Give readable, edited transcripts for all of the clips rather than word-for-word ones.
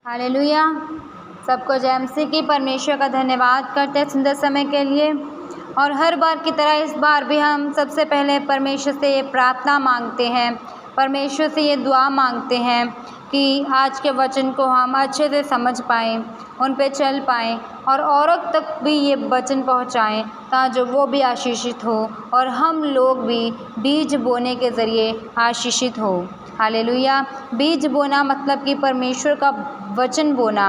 Hallelujah. सबको जय मसीह की। परमेश्वर का धन्यवाद करते हैं सुंदर समय के लिए। और हर बार की तरह इस बार भी हम सबसे पहले परमेश्वर से ये प्रार्थना मांगते हैं, परमेश्वर से ये दुआ मांगते हैं कि आज के वचन को हम अच्छे से समझ पाएँ, उन पे चल पाएँ और औरों तक भी ये वचन पहुँचाएँ, ताकि वो भी आशीषित हो और हम लोग भी बीज बोने के ज़रिए आशीषित हो। हालेलुया। बीज बोना मतलब कि परमेश्वर का वचन बोना।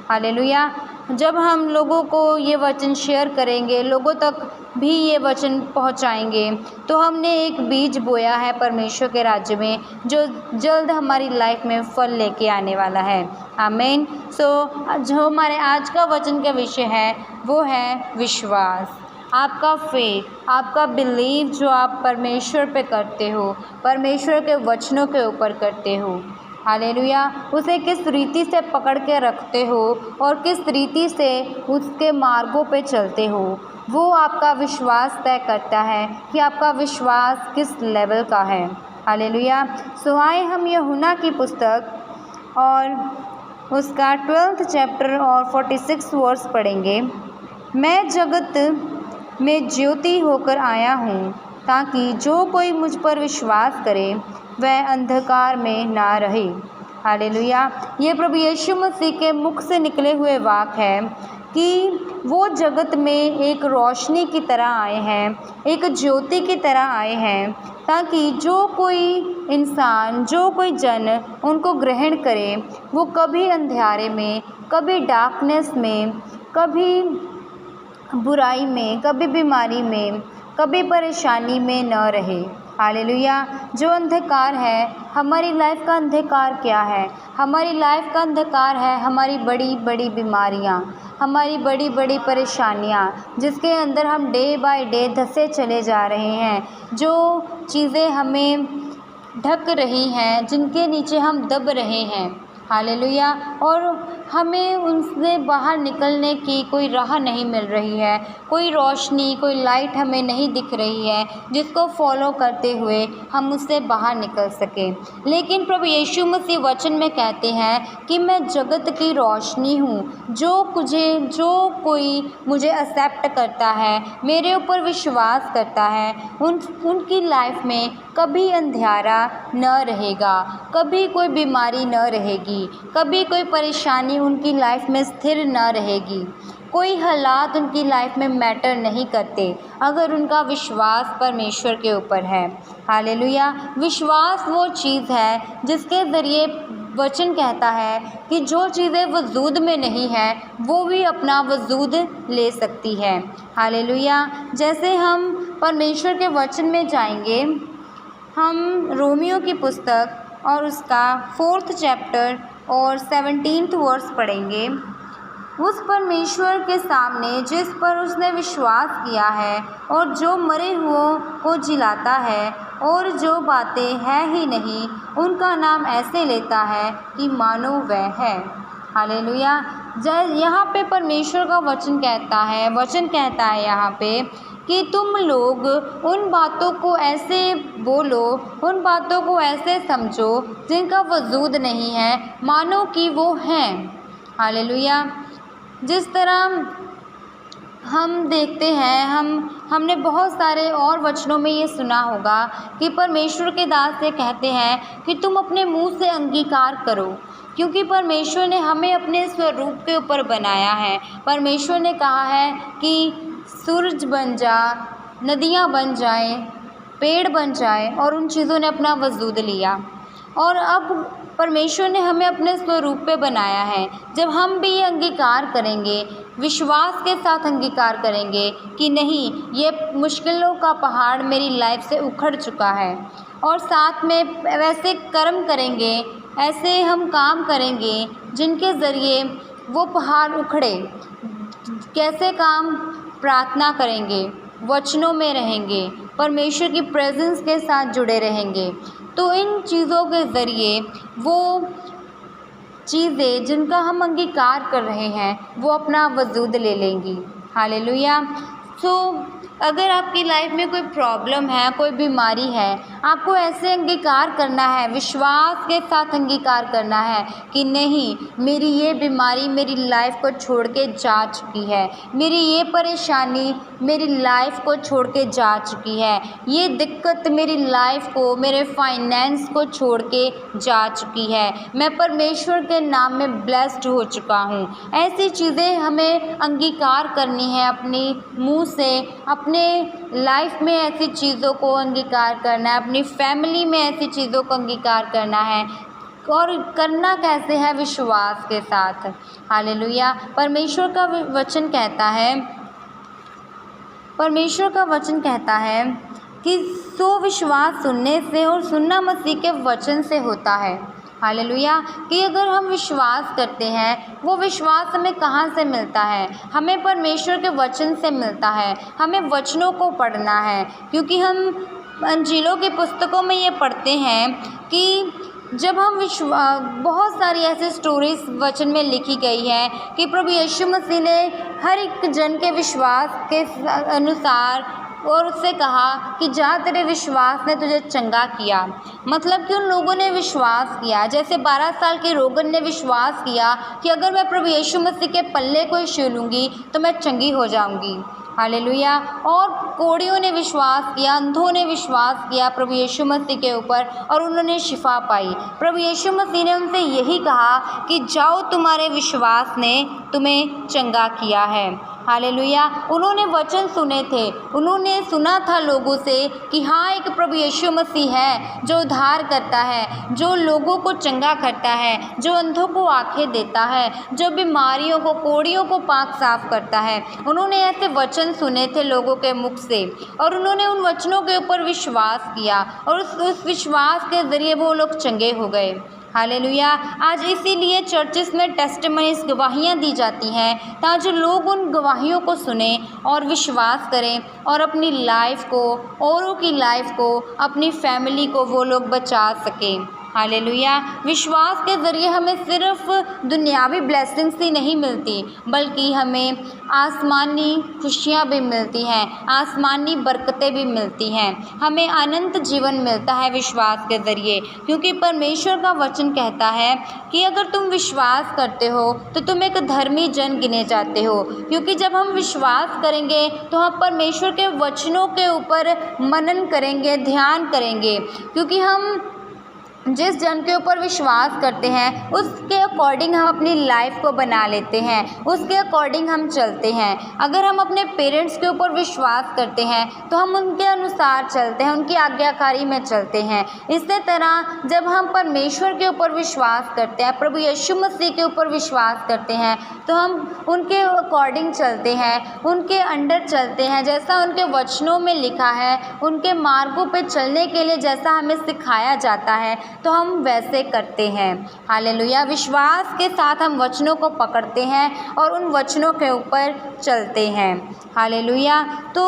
हालेलुया। जब हम लोगों को ये वचन शेयर करेंगे, लोगों तक भी ये वचन पहुंचाएंगे, तो हमने एक बीज बोया है परमेश्वर के राज्य में, जो जल्द हमारी लाइफ में फल लेके आने वाला है। आमीन। जो हमारे आज का वचन का विषय है वो है विश्वास। आपका फेथ, आपका बिलीव जो आप परमेश्वर पे करते हो, परमेश्वर के वचनों के ऊपर करते हो। हालेलुया। उसे किस रीति से पकड़ के रखते हो और किस रीति से उसके मार्गों पे चलते हो, वो आपका विश्वास तय करता है कि आपका विश्वास किस लेवल का है। हालेलुया। आए हम यूहन्ना की पुस्तक और उसका 12th चैप्टर और 46 वर्स पढ़ेंगे। मैं जगत में ज्योति होकर आया हूँ, ताकि जो कोई मुझ पर विश्वास करे वह अंधकार में ना रहे। हालेलुया। ये प्रभु यीशु मसीह के मुख से निकले हुए वाक्य है कि वो जगत में एक रोशनी की तरह आए हैं, एक ज्योति की तरह आए हैं, ताकि जो कोई इंसान, जो कोई जन उनको ग्रहण करे, वो कभी अंधेरे में, कभी डार्कनेस में, कभी बुराई में, कभी बीमारी में, कभी परेशानी में न रहे। हालेलुया। जो अंधकार है, हमारी लाइफ का अंधकार क्या है? हमारी लाइफ का अंधकार है हमारी बड़ी बड़ी बीमारियाँ, हमारी बड़ी बड़ी परेशानियाँ, जिसके अंदर हम डे बाय डे धंसे चले जा रहे हैं, जो चीज़ें हमें ढक रही हैं, जिनके नीचे हम दब रहे हैं। हालेलुया। और हमें उनसे बाहर निकलने की कोई राह नहीं मिल रही है, कोई रोशनी, कोई लाइट हमें नहीं दिख रही है जिसको फॉलो करते हुए हम उससे बाहर निकल सकें। लेकिन प्रभु यीशु मसीह वचन में कहते हैं कि मैं जगत की रोशनी हूँ। जो कोई मुझे एक्सेप्ट करता है, मेरे ऊपर विश्वास करता है, उनकी लाइफ में कभी अंधेरा न रहेगा, कभी कोई बीमारी न रहेगी, कभी कोई परेशानी उनकी लाइफ में स्थिर न रहेगी, कोई हालात उनकी लाइफ में मैटर नहीं करते अगर उनका विश्वास परमेश्वर के ऊपर है। हालेलुया। विश्वास वो चीज़ है जिसके ज़रिए वचन कहता है कि जो चीज़ें वजूद में नहीं है वो भी अपना वजूद ले सकती है। हालेलुया। जैसे हम परमेश्वर के वचन में जाएंगे, हम रोमियो की पुस्तक और उसका 4th चैप्टर और 17th वर्स पढ़ेंगे। उस परमेश्वर के सामने जिस पर उसने विश्वास किया है और जो मरे हुओं को जिलाता है और जो बातें है ही नहीं उनका नाम ऐसे लेता है कि मानो वह है। हालेलुया। यहाँ पे परमेश्वर का वचन कहता है यहाँ पे कि तुम लोग उन बातों को ऐसे बोलो, उन बातों को ऐसे समझो जिनका वजूद नहीं है, मानो कि वो हैं। हालेलुया। जिस तरह हम देखते हैं, हमने बहुत सारे और वचनों में ये सुना होगा कि परमेश्वर के दास ये कहते हैं कि तुम अपने मुंह से अंगीकार करो, क्योंकि परमेश्वर ने हमें अपने स्वरूप के ऊपर बनाया है। परमेश्वर ने कहा है कि सूरज बन जा, नदियाँ बन जाएं, पेड़ बन जाए, और उन चीज़ों ने अपना वजूद लिया। और अब परमेश्वर ने हमें अपने स्वरूप पे बनाया है। जब हम भी ये अंगीकार करेंगे, विश्वास के साथ अंगीकार करेंगे कि नहीं, ये मुश्किलों का पहाड़ मेरी लाइफ से उखड़ चुका है, और साथ में वैसे कर्म करेंगे, ऐसे हम काम करेंगे जिनके ज़रिए वो पहाड़ उखड़े। कैसे काम? प्रार्थना करेंगे, वचनों में रहेंगे, परमेश्वर की प्रेजेंस के साथ जुड़े रहेंगे, तो इन चीज़ों के ज़रिए वो चीज़ें जिनका हम अंगीकार कर रहे हैं वो अपना वजूद ले लेंगी। हालेलुया। अगर आपकी लाइफ में कोई प्रॉब्लम है, कोई बीमारी है, आपको ऐसे अंगीकार करना है, विश्वास के साथ अंगीकार करना है कि नहीं, मेरी ये बीमारी मेरी लाइफ को छोड़ के जा चुकी है, मेरी ये परेशानी मेरी लाइफ को छोड़ के जा चुकी है, ये दिक्कत मेरी लाइफ को, मेरे फाइनेंस को छोड़ के जा चुकी है, मैं परमेश्वर के नाम में ब्लेस्ड हो चुका हूँ। ऐसी चीज़ें हमें अंगीकार करनी है अपनी मुँह से, अपने लाइफ में ऐसी चीज़ों को अंगीकार करना है, अपनी फैमिली में ऐसी चीज़ों को अंगीकार करना है। और करना कैसे है? विश्वास के साथ। हालेलुया। परमेश्वर का वचन कहता है कि सो विश्वास सुनने से और सुनना मसीह के वचन से होता है। हालेलुया। कि अगर हम विश्वास करते हैं, वो विश्वास हमें कहाँ से मिलता है? हमें परमेश्वर के वचन से मिलता है। हमें वचनों को पढ़ना है, क्योंकि हम अंजीलों की पुस्तकों में ये पढ़ते हैं कि जब हम बहुत सारी ऐसी स्टोरीज वचन में लिखी गई है कि प्रभु यीशु मसीह ने हर एक जन के विश्वास के अनुसार और उससे कहा कि जा, तेरे विश्वास ने तुझे चंगा किया। मतलब कि उन लोगों ने विश्वास किया, जैसे 12 साल के रोगन ने विश्वास किया कि अगर मैं प्रभु यीशु मसीह के पल्ले को छू लूँगी तो मैं चंगी हो जाऊँगी। हालेलुया। और कोढ़ियों ने विश्वास किया, अंधों ने विश्वास किया प्रभु यीशु मसीह के ऊपर और उन्होंने शिफा पाई। प्रभु यीशु मसीह ने उनसे यही कहा कि जाओ, तुम्हारे विश्वास ने तुम्हें चंगा किया है। हालेलुया। उन्होंने वचन सुने थे, उन्होंने सुना था लोगों से कि हाँ, एक प्रभु यीशु मसीह है जो उद्धार करता है, जो लोगों को चंगा करता है, जो अंधों को आंखें देता है, जो बीमारियों को, कोढ़ियों को पाक साफ करता है। उन्होंने ऐसे वचन सुने थे लोगों के मुख से और उन्होंने उन वचनों के ऊपर विश्वास किया और उस विश्वास के ज़रिए वो लोग चंगे हो गए। हालेलुया। आज इसीलिए चर्चिस में टेस्टिमनीज, गवाहियाँ दी जाती हैं ताकि लोग उन गवाहियों को सुने और विश्वास करें और अपनी लाइफ को, औरों की लाइफ को, अपनी फैमिली को वो लोग बचा सकें। हालेलुया। विश्वास के ज़रिए हमें सिर्फ दुनियावी ब्लेसिंग्स ही नहीं मिलती, बल्कि हमें आसमानी खुशियाँ भी मिलती हैं, आसमानी बरकतें भी मिलती हैं, हमें अनंत जीवन मिलता है विश्वास के ज़रिए। क्योंकि परमेश्वर का वचन कहता है कि अगर तुम विश्वास करते हो तो तुम एक धर्मी जन गिने जाते हो। क्योंकि जब हम विश्वास करेंगे तो हम परमेश्वर के वचनों के ऊपर मनन करेंगे, ध्यान करेंगे। क्योंकि हम जिस जन के ऊपर विश्वास करते हैं उसके अकॉर्डिंग हम अपनी लाइफ को बना लेते हैं, उसके अकॉर्डिंग हम चलते हैं। अगर हम अपने पेरेंट्स के ऊपर विश्वास करते हैं तो हम उनके अनुसार चलते हैं, उनकी आज्ञाकारी में चलते हैं। इसी तरह जब हम परमेश्वर के ऊपर विश्वास करते हैं, प्रभु यीशु मसीह के ऊपर विश्वास करते हैं, तो हम उनके अकॉर्डिंग चलते हैं, उनके अंडर चलते हैं, जैसा उनके वचनों में लिखा है, उनके मार्गों पे चलने के लिए जैसा हमें सिखाया जाता है तो हम वैसे करते हैं। हालेलुया। विश्वास के साथ हम वचनों को पकड़ते हैं और उन वचनों के ऊपर चलते हैं। हालेलुया। तो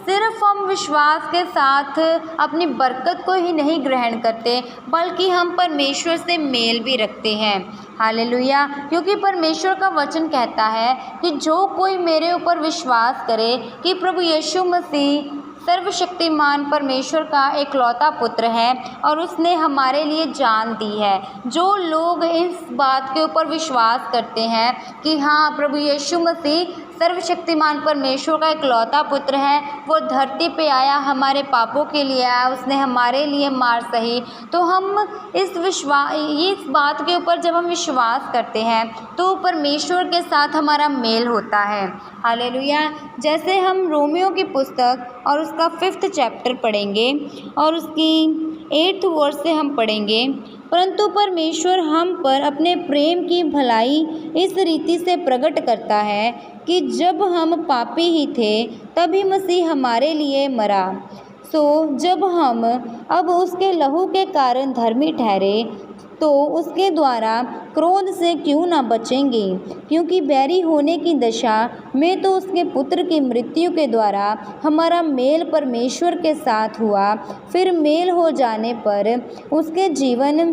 सिर्फ हम विश्वास के साथ अपनी बरकत को ही नहीं ग्रहण करते, बल्कि हम परमेश्वर से मेल भी रखते हैं। हालेलुया। क्योंकि परमेश्वर का वचन कहता है कि जो कोई मेरे ऊपर विश्वास करे कि प्रभु यीशु मसीह सर्वशक्तिमान परमेश्वर का एकलौता पुत्र है और उसने हमारे लिए जान दी है। जो लोग इस बात के ऊपर विश्वास करते हैं कि हाँ, प्रभु यीशु मसीह सर्वशक्तिमान परमेश्वर का एकलौता पुत्र है, वो धरती पे आया, हमारे पापों के लिए आया, उसने हमारे लिए मार सही, तो हम इस बात के ऊपर जब हम विश्वास करते हैं तो परमेश्वर के साथ हमारा मेल होता है। हालेलुया। जैसे हम रोमियो की पुस्तक और उसका 5th चैप्टर पढ़ेंगे और उसकी 8th वर्स से हम पढ़ेंगे। परंतु परमेश्वर हम पर अपने प्रेम की भलाई इस रीति से प्रकट करता है कि जब हम पापी ही थे तभी मसीह हमारे लिए मरा। सो जब हम अब उसके लहू के कारण धर्मी ठहरे तो उसके द्वारा क्रोध से क्यों न बचेंगे। क्योंकि बैरी होने की दशा में तो उसके पुत्र की मृत्यु के द्वारा हमारा मेल परमेश्वर के साथ हुआ, फिर मेल हो जाने पर उसके जीवन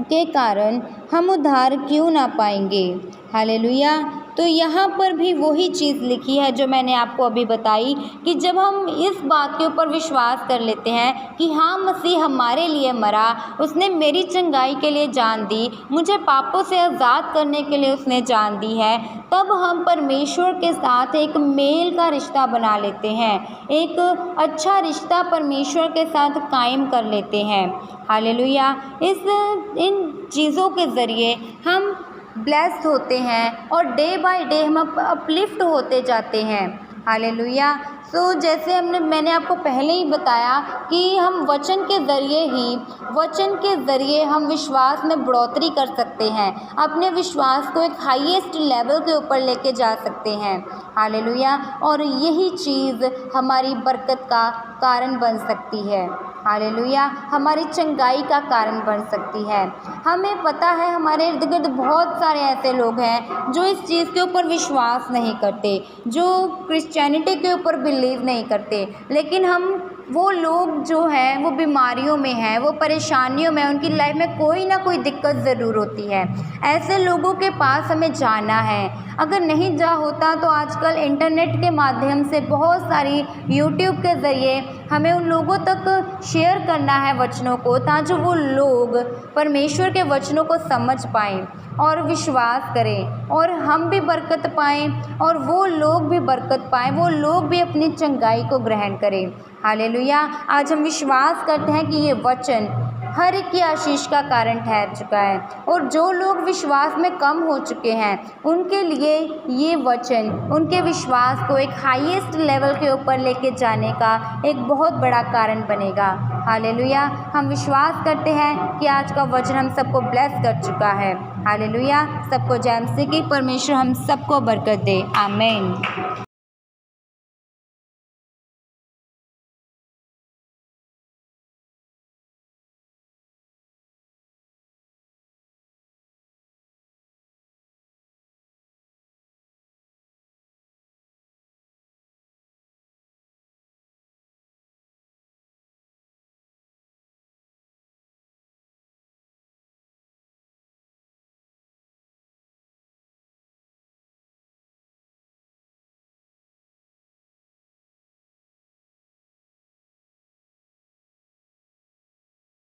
के कारण हम उद्धार क्यों ना पाएंगे। हालेलुया। तो यहाँ पर भी वही चीज़ लिखी है जो मैंने आपको अभी बताई कि जब हम इस बात के ऊपर विश्वास कर लेते हैं कि हाँ, मसीह हमारे लिए मरा, उसने मेरी चंगाई के लिए जान दी, मुझे पापों से आज़ाद करने के लिए उसने जान दी है, तब हम परमेश्वर के साथ एक मेल का रिश्ता बना लेते हैं, एक अच्छा रिश्ता परमेश्वर के साथ कायम कर लेते हैं। हालेलुया। इन चीज़ों के ज़रिए हम ब्लेस्ड होते हैं और डे बाय डे हम अपलिफ्ट होते जाते हैं। हालेलुया। तो जैसे मैंने आपको पहले ही बताया कि हम वचन के ज़रिए हम विश्वास में बढ़ोतरी कर सकते हैं, अपने विश्वास को एक हाईएस्ट लेवल के ऊपर लेके जा सकते हैं। हालेलुया। और यही चीज़ हमारी बरकत का कारण बन सकती है। हालेलुया। हमारी चंगाई का कारण बन सकती है। हमें पता है हमारे इर्द गिर्द बहुत सारे ऐसे लोग हैं जो इस चीज़ के ऊपर विश्वास नहीं करते, जो क्रिश्चियनिटी के ऊपर बिलीव नहीं करते, लेकिन वो लोग जो हैं वो बीमारियों में हैं, वो परेशानियों में, उनकी लाइफ में कोई ना कोई दिक्कत ज़रूर होती है। ऐसे लोगों के पास हमें जाना है। अगर नहीं जा होता तो आजकल इंटरनेट के माध्यम से बहुत सारी यूट्यूब के ज़रिए हमें उन लोगों तक शेयर करना है वचनों को, ताकि वो लोग परमेश्वर के वचनों को समझ पाएँ और विश्वास करें, और हम भी बरकत पाएँ और वो लोग भी बरकत पाएँ, वो लोग भी अपनी चंगाई को ग्रहण करें। हालेलुया। आज हम विश्वास करते हैं कि ये वचन हर एक की आशीष का कारण ठहर चुका है, और जो लोग विश्वास में कम हो चुके हैं उनके लिए ये वचन उनके विश्वास को एक हाईएस्ट लेवल के ऊपर लेके जाने का एक बहुत बड़ा कारण बनेगा। हालेलुया। हम विश्वास करते हैं कि आज का वचन हम सबको ब्लेस कर चुका है। हालेलुया। सबको जय मसीह की। परमेश्वर हम सबको बरकत दे। आमीन।